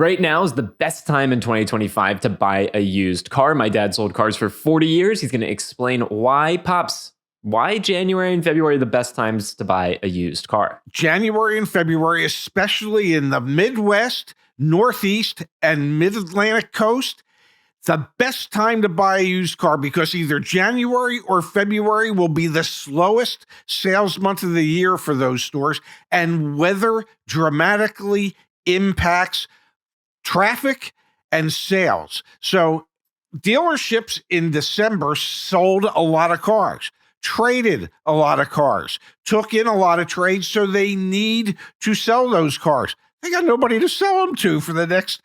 Right now is the best time in 2025 to buy a used car. My dad sold cars for 40 years. He's going to explain why, Pops, why January and February are the best times to buy a used car. January and February, especially in the Midwest, Northeast, and Mid-Atlantic coast, the best time to buy a used car because either January or February will be the slowest sales month of the year for those stores, and weather dramatically impacts traffic and sales. So dealerships in December sold a lot of cars, traded a lot of cars, took in a lot of trades, so they need to sell those cars. They got nobody to sell them to for the next,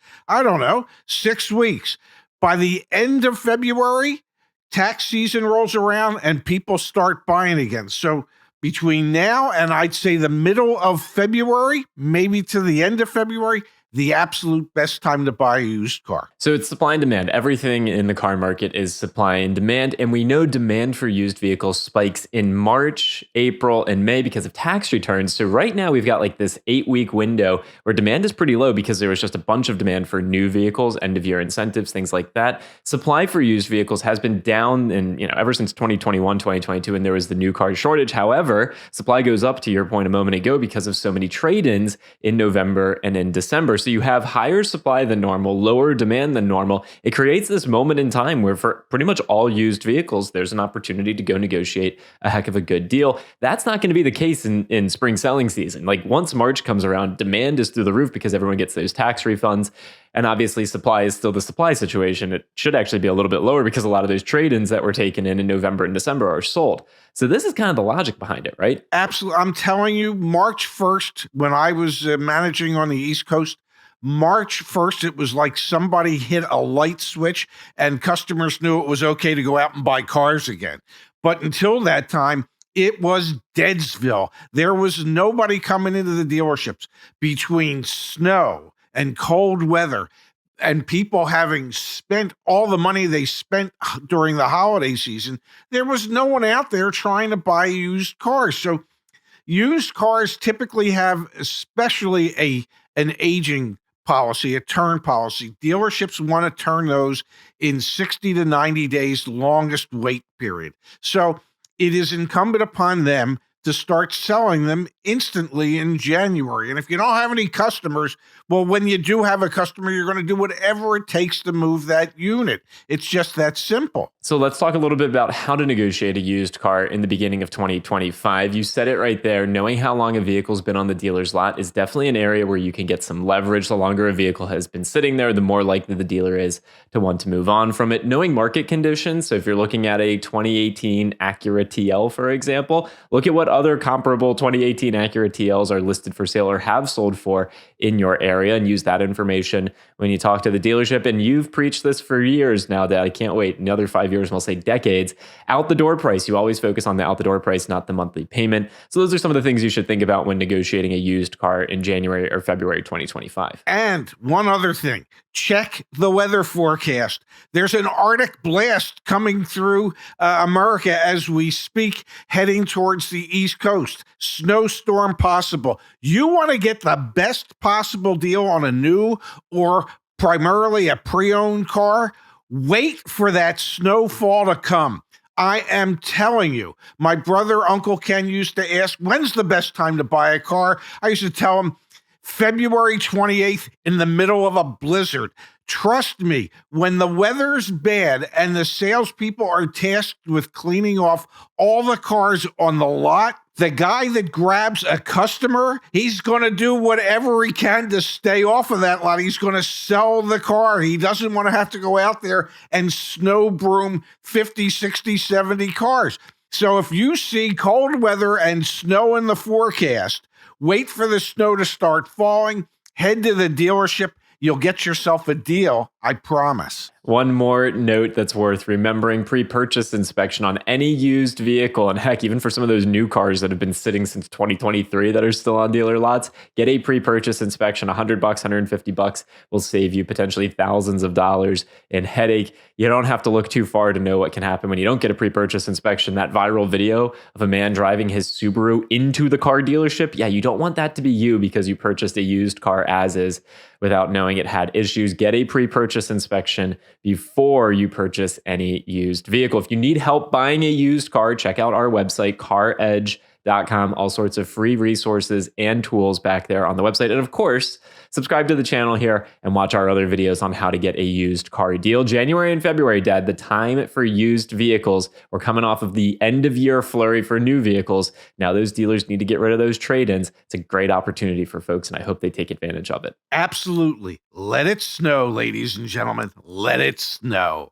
6 weeks. By the end of February, tax season rolls around and people start buying again. So between now and I'd say the middle of February, maybe to the end of February, the absolute best time to buy a used car. So it's supply and demand. Everything in the car market is supply and demand. And we know demand for used vehicles spikes in March, April, and May because of tax returns. So right now we've got like this 8-week window where demand is pretty low because there was just a bunch of demand for new vehicles, end of year incentives, things like that. Supply for used vehicles has been down ever since 2021, 2022, and there was the new car shortage. However, supply goes up, to your point a moment ago, because of so many trade-ins in November and in December. So you have higher supply than normal, lower demand than normal. It creates this moment in time where for pretty much all used vehicles, there's an opportunity to go negotiate a heck of a good deal. That's not going to be the case in spring selling season. Like once March comes around, demand is through the roof because everyone gets those tax refunds. And obviously supply is still the supply situation. It should actually be a little bit lower because a lot of those trade-ins that were taken in November and December are sold. So this is kind of the logic behind it, right? Absolutely. I'm telling you, March 1st, when I was managing on the East Coast, March 1st, it was like somebody hit a light switch and customers knew it was okay to go out and buy cars again. But until that time, it was Deadsville. There was nobody coming into the dealerships between snow and cold weather and people having spent all the money they spent during the holiday season. There was no one out there trying to buy used cars. So used cars typically have especially an aging policy, a turn policy. Dealerships want to turn those in 60 to 90 days, longest wait period. So it is incumbent upon them to start selling them instantly in January. And if you don't have any customers, well, when you do have a customer, you're going to do whatever it takes to move that unit. It's just that simple. So let's talk a little bit about how to negotiate a used car in the beginning of 2025. You said it right there. Knowing how long a vehicle's been on the dealer's lot is definitely an area where you can get some leverage. The longer a vehicle has been sitting there, the more likely the dealer is to want to move on from it. Knowing market conditions. So if you're looking at a 2018 Acura TL, for example, look at what other comparable 2018 Acura TLs are listed for sale or have sold for in your area and use that information when you talk to the dealership. And you've preached this for years now, Dad. I can't wait. Another 5 years, we'll say decades. Out the door price. You always focus on the out the door price, not the monthly payment. So those are some of the things you should think about when negotiating a used car in January or February 2025. And one other thing, check the weather forecast. There's an Arctic blast coming through America as we speak, heading towards the East Coast. Snowstorm possible. You want to get the best possible deal on a new or primarily a pre-owned car? Wait for that snowfall to come. I am telling you, my brother, Uncle Ken, used to ask, when's the best time to buy a car? I used to tell him, February 28th in the middle of a blizzard. Trust me, when the weather's bad and the salespeople are tasked with cleaning off all the cars on the lot, the guy that grabs a customer, he's going to do whatever he can to stay off of that lot. He's going to sell the car. He doesn't want to have to go out there and snow broom 50, 60, 70 cars. So if you see cold weather and snow in the forecast, wait for the snow to start falling, head to the dealership. You'll get yourself a deal, I promise. One more note that's worth remembering: pre-purchase inspection on any used vehicle. And heck, even for some of those new cars that have been sitting since 2023 that are still on dealer lots, get a pre-purchase inspection. $100, $150 will save you potentially thousands of dollars in headache. You don't have to look too far to know what can happen when you don't get a pre-purchase inspection. That viral video of a man driving his Subaru into the car dealership, yeah, you don't want that to be you because you purchased a used car as is without knowing it had issues. Get a pre-purchase inspection before you purchase any used vehicle. If you need help buying a used car, check out our website, caredge.com. All sorts of free resources and tools back there on the website. And of course, subscribe to the channel here and watch our other videos on how to get a used car deal. January and February, Dad, the time for used vehicles. We're coming off of the end of year flurry for new vehicles. Now those dealers need to get rid of those trade-ins. It's a great opportunity for folks, and I hope they take advantage of it. Absolutely. Let it snow, ladies and gentlemen. Let it snow.